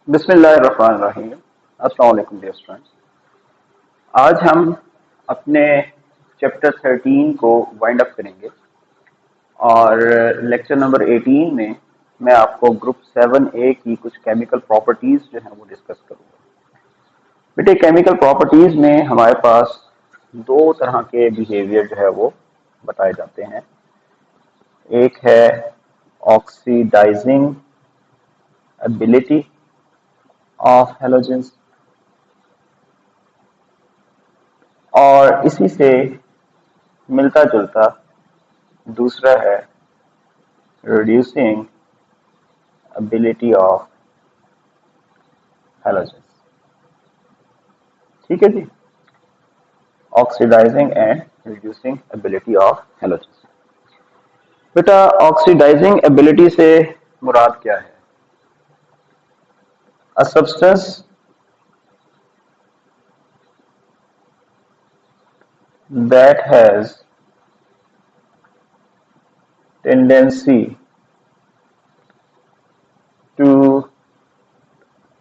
बिस्मिल्लाहिर्रहमानिर्रहीम। अस्सलाम वालेकुम डियर स्टूडेंट्स। आज हम अपने चैप्टर 13 को वाइंड अप करेंगे और लेक्चर नंबर 18 में मैं आपको ग्रुप 7A की कुछ केमिकल प्रॉपर्टीज जो है वो डिस्कस करूंगा। बेटे केमिकल प्रॉपर्टीज में हमारे पास दो तरह के बिहेवियर जो है वो बताए जाते हैं। एक है ऑक्सीडाइजिंग एबिलिटी ऑफ हैलोजेंस और इसी से मिलता जुलता दूसरा है रिड्यूसिंग एबिलिटी ऑफ हैलोजेंस। ठीक है जी, oxidising and reducing ability of halogens. बेटा ऑक्सीडाइजिंग एबिलिटी से मुराद क्या है? A substance that has tendency to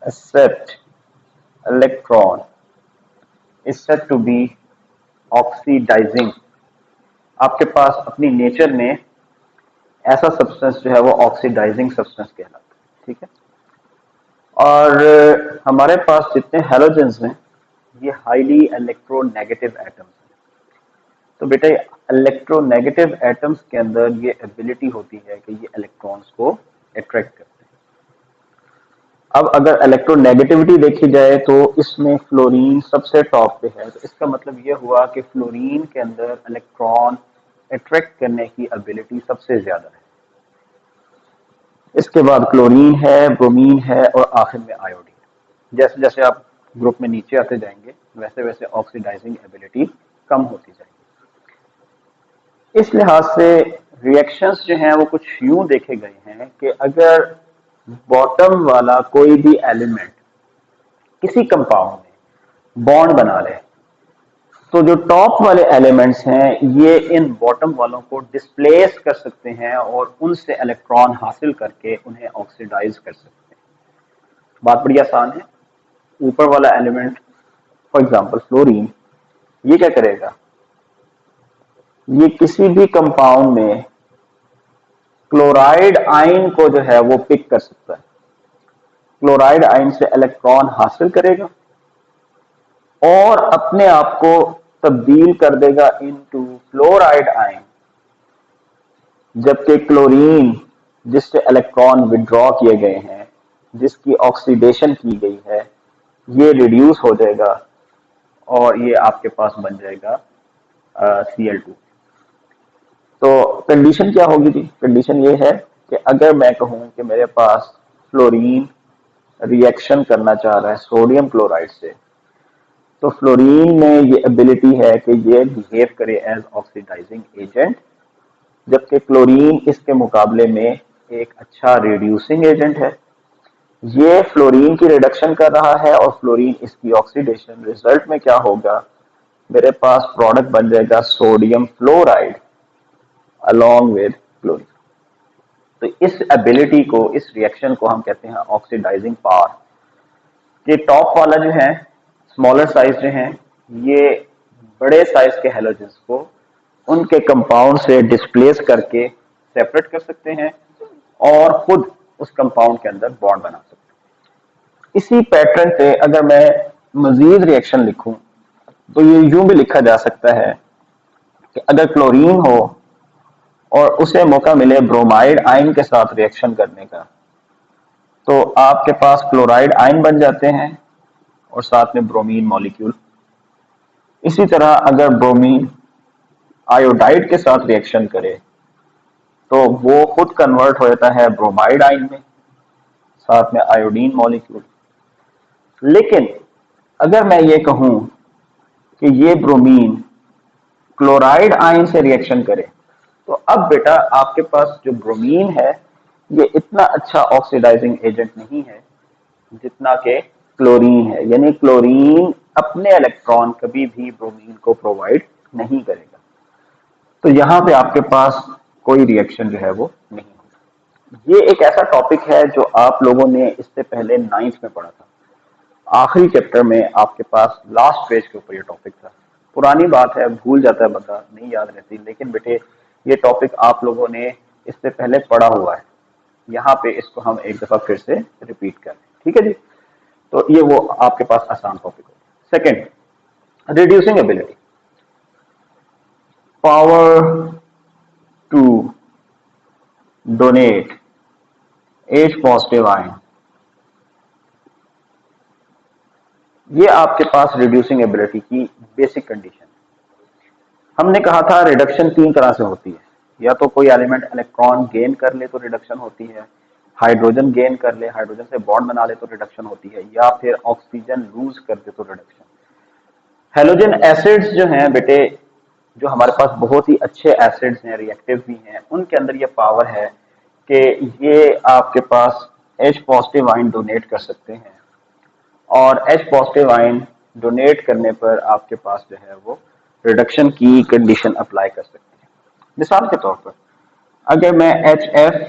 accept electron is said to be oxidizing। आपके पास अपनी नेचर में ऐसा सब्सटेंस जो है वो ऑक्सीडाइजिंग सब्सटेंस कहलाता है। ठीक है, और हमारे पास जितने हैलोजेंस हैं ये हाईली इलेक्ट्रोनेगेटिव एटम्स हैं। तो बेटा इलेक्ट्रोनेगेटिव एटम्स के अंदर ये एबिलिटी होती है कि ये इलेक्ट्रॉन्स को अट्रैक्ट करते हैं। अब अगर इलेक्ट्रोनेगेटिविटी देखी जाए तो इसमें फ्लोरीन सबसे टॉप पे है, तो इसका मतलब ये हुआ कि फ्लोरीन के अंदर इलेक्ट्रॉन अट्रैक्ट करने की एबिलिटी सबसे ज्यादा है। इसके बाद क्लोरीन है, ब्रोमीन है और आखिर में आयोडीन। जैसे जैसे आप ग्रुप में नीचे आते जाएंगे वैसे वैसे ऑक्सीडाइजिंग एबिलिटी कम होती जाएगी। इस लिहाज से रिएक्शंस जो हैं वो कुछ यूं देखे गए हैं कि अगर बॉटम वाला कोई भी एलिमेंट किसी कंपाउंड में बॉन्ड बना ले तो जो टॉप वाले एलिमेंट्स हैं ये इन बॉटम वालों को डिस्प्लेस कर सकते हैं और उनसे इलेक्ट्रॉन हासिल करके उन्हें ऑक्सीडाइज कर सकते हैं। बात बड़ी आसान है। ऊपर वाला एलिमेंट फॉर एग्जांपल फ्लोरीन, ये क्या करेगा? ये किसी भी कंपाउंड में क्लोराइड आयन को जो है वो पिक कर सकता है, क्लोराइड आयन से इलेक्ट्रॉन हासिल करेगा और अपने आप को तब्दील कर देगा इनटू फ्लोराइड आयन, जबकि क्लोरीन जिससे इलेक्ट्रॉन विड्रॉ किए गए हैं, जिसकी ऑक्सीडेशन की गई है, ये रिड्यूस हो जाएगा और ये आपके पास बन जाएगा Cl2। तो कंडीशन क्या होगी जी? कंडीशन ये है कि अगर मैं कहूं कि मेरे पास फ्लोरीन रिएक्शन करना चाह रहा है सोडियम क्लोराइड से, तो फ्लोरीन में ये एबिलिटी है कि ये बिहेव करे एज ऑक्सीडाइजिंग एजेंट, जबकि क्लोरीन इसके मुकाबले में एक अच्छा रिड्यूसिंग एजेंट है। ये फ्लोरीन की रिडक्शन कर रहा है और फ्लोरीन इसकी ऑक्सीडेशन। रिजल्ट में क्या होगा? मेरे पास प्रोडक्ट बन जाएगा sodium fluoride along with chlorine. तो इस एबिलिटी को, इस रिएक्शन को हम कहते हैं ऑक्सीडाइजिंग पावर। ये टॉप वाला जो है, स्मॉलर साइज जो है, ये बड़े साइज के हैलोजेंस को उनके कंपाउंड से डिस्प्लेस करके सेपरेट कर सकते हैं और खुद उस कंपाउंड के अंदर बॉन्ड बना सकते हैं। इसी पैटर्न पे अगर मैं मजीद रिएक्शन लिखूं तो ये यूं भी लिखा जा सकता है कि अगर क्लोरीन हो और उसे मौका मिले ब्रोमाइड आयन के साथ रिएक्शन करने का, तो आपके पास क्लोराइड आयन बन जाते हैं और साथ में ब्रोमीन मॉलिक्यूल। इसी तरह अगर ब्रोमीन आयोडाइड के साथ रिएक्शन करे तो वो खुद कन्वर्ट हो जाता है ब्रोमाइड आयन में, साथ में आयोडीन मॉलिक्यूल। लेकिन अगर मैं ये कहूं कि ये ब्रोमीन क्लोराइड आयन से रिएक्शन करे, तो अब बेटा आपके पास जो ब्रोमीन है ये इतना अच्छा ऑक्सीडाइजिंग एजेंट नहीं है जितना कि क्लोरीन है। यानी क्लोरीन अपने इलेक्ट्रॉन कभी भी ब्रोमीन को प्रोवाइड नहीं करेगा। तो यहां पे आपके पास कोई रिएक्शन जो है वो नहीं होगा। ये एक ऐसा टॉपिक है जो आप लोगों ने इससे पहले 9th में पढ़ा था। आखिरी चैप्टर में आपके पास लास्ट पेज के ऊपर ये टॉपिक था। पुरानी बात है, भूल जाता है बंदा, नहीं याद रहती, लेकिन बेटे ये टॉपिक आप लोगों ने इससे पहले पढ़ा हुआ है। यहाँ पे इसको हम एक दफा फिर से रिपीट करें, ठीक है जी। तो ये वो आपके पास आसान टॉपिक हो। Second, reducing ability, power to donate as positive ion. ये आपके पास रिड्यूसिंग एबिलिटी की बेसिक कंडीशन। हमने कहा था रिडक्शन तीन तरह से होती है, या तो कोई एलिमेंट इलेक्ट्रॉन गेन कर ले तो रिडक्शन होती है, हाइड्रोजन गेन कर ले, हाइड्रोजन से बॉन्ड बना ले तो रिडक्शन होती है, या फिर ऑक्सीजन लूज कर दे तो रिडक्शन। हेलोजन एसिड्स जो हैं बेटे, जो हमारे पास बहुत ही अच्छे एसिड्स हैं, रिएक्टिव भी हैं, उनके अंदर ये पावर है कि ये आपके पास H पॉजिटिव आयन डोनेट कर सकते हैं, और H पॉजिटिव आयन डोनेट करने पर आपके पास जो है वो रिडक्शन की कंडीशन अप्लाई कर सकते हैं। मिसाल के तौर पर अगर मैं HF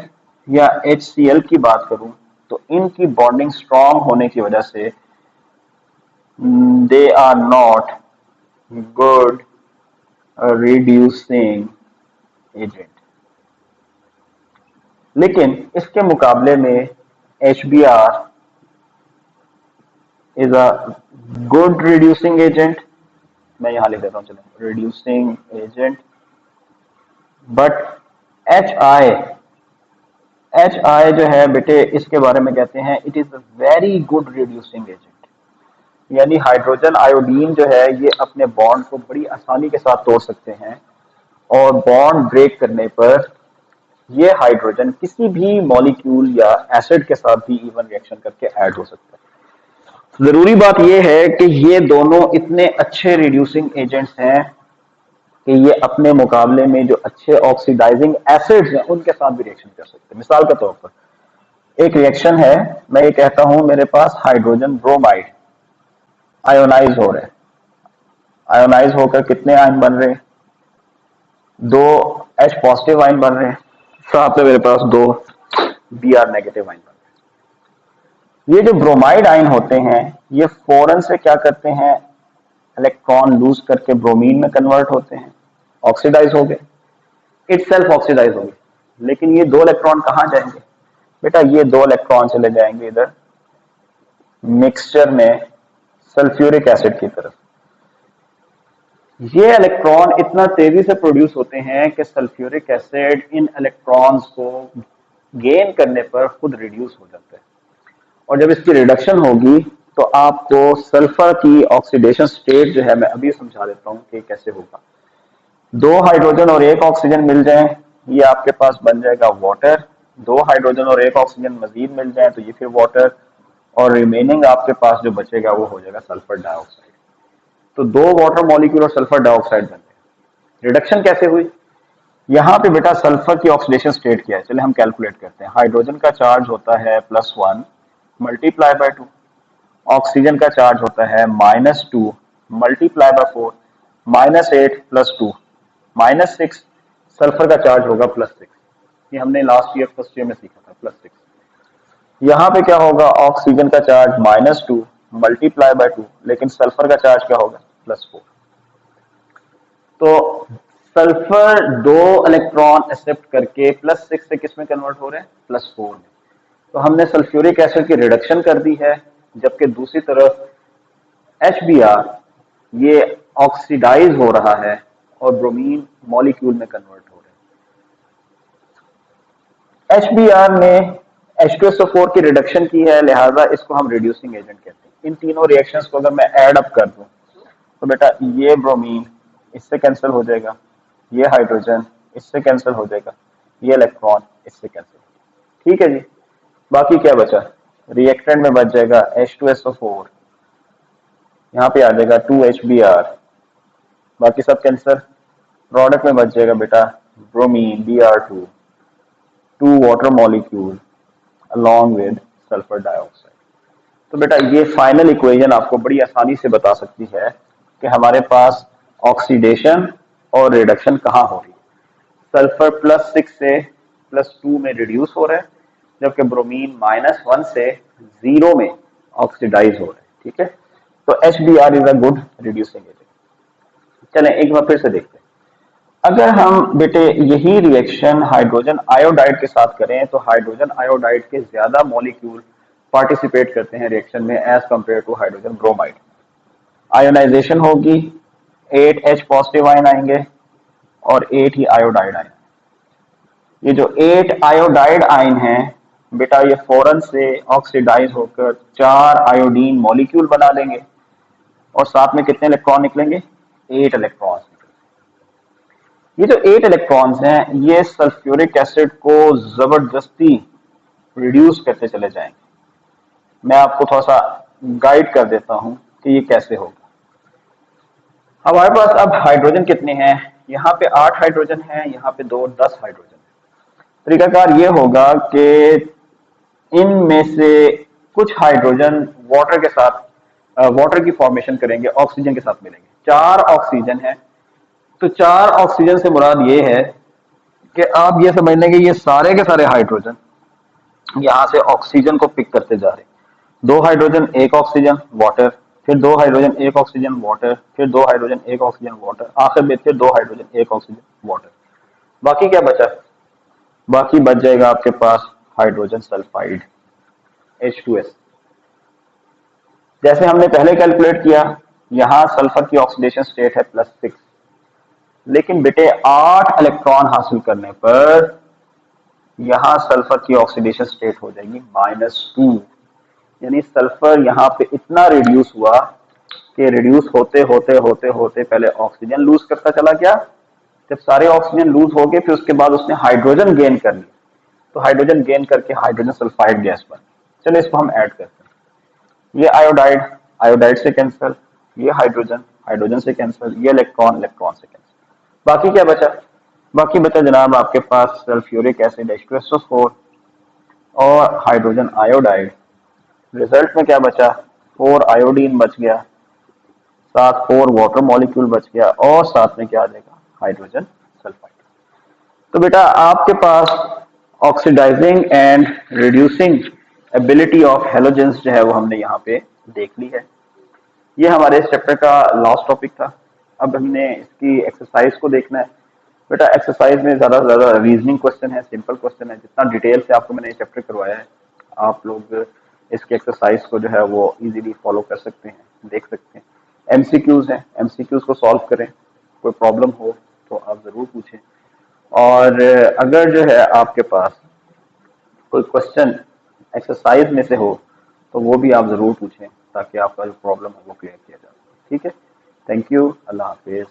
या HCl की बात करूं तो इनकी बॉन्डिंग स्ट्रांग होने की वजह से they are not good reducing agent, लेकिन इसके मुकाबले में HBr is a good reducing agent. मैं यहां लिख देता हूं, चलो, रिड्यूसिंग एजेंट। बट HI जो है बेटे, इसके बारे में कहते हैं it is a very good reducing agent. यानी हाइड्रोजन आयोडीन जो है ये अपने बॉन्ड को बड़ी आसानी के साथ तोड़ सकते हैं, और बॉन्ड ब्रेक करने पर ये हाइड्रोजन किसी भी मॉलिक्यूल या एसिड के साथ भी इवन रिएक्शन करके ऐड हो सकता है। जरूरी बात यह है कि ये दोनों इतने अच्छे रिड्यूसिंग एजेंट्स हैं कि ये अपने मुकाबले में जो अच्छे ऑक्सीडाइजिंग एसिड्स हैं उनके साथ भी रिएक्शन कर सकते हैं। मिसाल के तौर पर एक रिएक्शन है, मैं ये कहता हूं मेरे पास हाइड्रोजन ब्रोमाइड आयोनाइज हो रहे हैं, आयोनाइज होकर कितने आयन बन रहे हैं? दो H पॉजिटिव आयन बन रहे हैं, साथ में मेरे पास दो Br नेगेटिव आयन बन रहे हैं। ये जो ब्रोमाइड आयन होते हैं ये फौरन से क्या करते हैं, इलेक्ट्रॉन लूज करके ब्रोमीन में कन्वर्ट होते हैं, ऑक्सीडाइज हो गए, इट सेल्फ ऑक्सीडाइज हो गए। लेकिन ये दो इलेक्ट्रॉन कहां जाएंगे बेटा? ये दो इलेक्ट्रॉन चले जाएंगे इधर मिक्सचर में सल्फ्यूरिक एसिड की तरफ। ये इलेक्ट्रॉन इतना तेजी से प्रोड्यूस होते हैं कि सल्फ्यूरिक एसिड इन इलेक्ट्रॉन्स को गेन करने पर खुद रिड्यूस हो जाता है, और जब इसकी रिडक्शन होगी तो आपको सल्फर की ऑक्सीडेशन स्टेट जो है, मैं अभी समझा देता हूं कि कैसे होगा। दो हाइड्रोजन और एक ऑक्सीजन मिल जाए, ये आपके पास बन जाएगा वाटर। दो हाइड्रोजन और एक ऑक्सीजन मजीद मिल जाए तो ये फिर वाटर, और रिमेनिंग आपके पास जो बचेगा वो हो जाएगा सल्फर डाइऑक्साइड। तो दो वाटर मॉलिक्यूल और सल्फर डाइऑक्साइड बन गए। रिडक्शन कैसे हुई? यहाँ पे बेटा सल्फर की ऑक्सीडेशन स्टेट क्या है, चले हम कैलकुलेट करते हैं। हाइड्रोजन का चार्ज होता है +1 मल्टीप्लाई बाय 2, ऑक्सीजन का चार्ज होता है -2 मल्टीप्लाई बाय 4, -8 +2 -6, सल्फर का चार्ज होगा +6। ये हमने लास्ट ईयर फर्स्ट ईयर में सीखा था, +6। यहाँ पे क्या होगा, ऑक्सीजन का चार्ज -2 मल्टीप्लाई बाय 2, लेकिन सल्फर का चार्ज क्या होगा, +4। तो सल्फर दो इलेक्ट्रॉन एक्सेप्ट करके +6 से किस में कन्वर्ट हो रहे हैं, +4 में। तो हमने सल्फ्यूरिक एसिड की रिडक्शन कर दी है, जबकि दूसरी तरफ HBr ये ऑक्सीडाइज हो रहा है और ब्रोमीन मॉलिक्यूल में कन्वर्ट हो रहे हैं। HBr ने H2SO4 की रिडक्शन की है, लिहाजा इसको हम रिड्यूसिंग एजेंट कहते हैं। इन तीनों रिएक्शंस को अगर मैं ऐड अप कर दूं तो बेटा ये ब्रोमीन इससे कैंसिल हो जाएगा, ये हाइड्रोजन इससे कैंसिल हो जाएगा, ये इलेक्ट्रॉन इससे कैंसिल हो जाएगा। ठीक है जी। बाकी क्या बचा, रिएक्टेंट में बच जाएगा H2SO4, यहाँ पे आ जाएगा 2HBr, बाकी सब कैंसर। प्रोडक्ट में बच जाएगा बेटा bromine Br2, 2 water molecule along with sulphur dioxide. तो बेटा ये फाइनल इक्वेशन आपको बड़ी आसानी से बता सकती है कि हमारे पास ऑक्सीडेशन और रिडक्शन कहाँ हो रही है। सल्फर +6 से +2 में रिड्यूस हो रहा है, जबकि ब्रोमीन -1 से 0 में ऑक्सीडाइज हो रहा है। ठीक है, तो HBr is a good reducing agent. चलें एक बार फिर से देखते हैं। अगर हम बेटे यही रिएक्शन हाइड्रोजन आयोडाइड के साथ करें तो हाइड्रोजन आयोडाइड के ज्यादा मॉलिक्यूल पार्टिसिपेट करते हैं रिएक्शन में as compare to hydrogen bromide. Ionisation होगी, 8H पॉजिटिव आयन आएंगे और 8 ही आयोडाइड आयन। ये जो 8 आयोडाइड आयन है बेटा, ये फौरन से ऑक्सीडाइज होकर 4 आयोडीन मॉलिक्यूल बना देंगे और साथ में कितने इलेक्ट्रॉन निकलेंगे? 8 इलेक्ट्रॉन्स। ये जो 8 इलेक्ट्रॉन्स हैं ये सल्फ्यूरिक एसिड को जबरदस्ती रिड्यूस करते चले जाएंगे। मैं आपको थोड़ा सा गाइड कर देता हूं कि ये कैसे होगा। हमारे पास अब हाइड्रोजन कितने हैं? यहाँ पे 8 हाइड्रोजन हैं, यहाँ पे 2, 10 हाइड्रोजन। तरीकाकार ये होगा कि इनमें से कुछ हाइड्रोजन वाटर के साथ वाटर की फॉर्मेशन करेंगे, ऑक्सीजन के साथ मिलेंगे। 4 ऑक्सीजन है, तो 4 ऑक्सीजन से मुराद ये है कि आप ये समझ लेंगे ये सारे के सारे हाइड्रोजन यहां से ऑक्सीजन को पिक करते जा रहे हैं। 2 हाइड्रोजन 1 ऑक्सीजन वाटर, फिर 2 हाइड्रोजन 1 ऑक्सीजन वाटर, फिर 2 हाइड्रोजन 1 ऑक्सीजन वाटर, आखिर में फिर 2 हाइड्रोजन 1 ऑक्सीजन वाटर। बाकी क्या बचा? बाकी बच जाएगा आपके पास हाइड्रोजन सल्फाइड H2S। जैसे हमने पहले कैलकुलेट किया, यहां सल्फर की ऑक्सीडेशन स्टेट है +6, लेकिन बेटे 8 इलेक्ट्रॉन हासिल करने पर यहां सल्फर की ऑक्सीडेशन स्टेट हो जाएगी -2। यानी सल्फर यहां पे इतना रिड्यूस हुआ कि रिड्यूस होते होते होते होते पहले ऑक्सीजन लूज करता चला गया। जब सारे ऑक्सीजन लूज हो गए फिर उसके बाद उसने हाइड्रोजन गेन कर लिया, तो हाइड्रोजन गेन करके हाइड्रोजन सल्फाइड गैस बन गई। चलिए इसको हम ऐड करते हैं। ये आयोडाइड, आयोडाइड से कैंसिल, ये हाइड्रोजन, हाइड्रोजन से कैंसिल, ये इलेक्ट्रॉन, इलेक्ट्रॉन से कैंसिल। बाकी क्या बचा? बाकी बचा जनाब आपके पास सल्फ्यूरिक एसिड H2SO4 और हाइड्रोजन आयोडाइड। रिजल्ट में क्या बचा? 4 आयोडीन बच गया, साथ 4 वाटर मॉलिक्यूल बच गया और साथ में क्या आ जाएगा? Hydrogen sulphide. तो बेटा आपके पास oxidising and reducing ability of halogens जो है वो हमने यहाँ पे देख ली है। ये हमारे इस चैप्टर का लास्ट टॉपिक था। अब हमने इसकी एक्सरसाइज को देखना है। बेटा एक्सरसाइज में ज्यादा से ज्यादा रीजनिंग क्वेश्चन है, सिंपल क्वेश्चन है। जितना डिटेल से आपको मैंने ये चैप्टर करवाया है, आप लोग इसके एक्सरसाइज को जो है वो इजीली फॉलो कर सकते हैं, देख सकते हैं। एमसीक्यूज हैं, एमसीक्यूज को सॉल्व करें। कोई प्रॉब्लम हो तो आप जरूर पूछें, और अगर जो है आपके पास कोई क्वेश्चन एक्सरसाइज में से हो तो वो भी आप जरूर पूछें, ताकि आपका जो प्रॉब्लम है वो क्लियर किया जा सके। ठीक है, थैंक यू, अल्लाह हाफिज।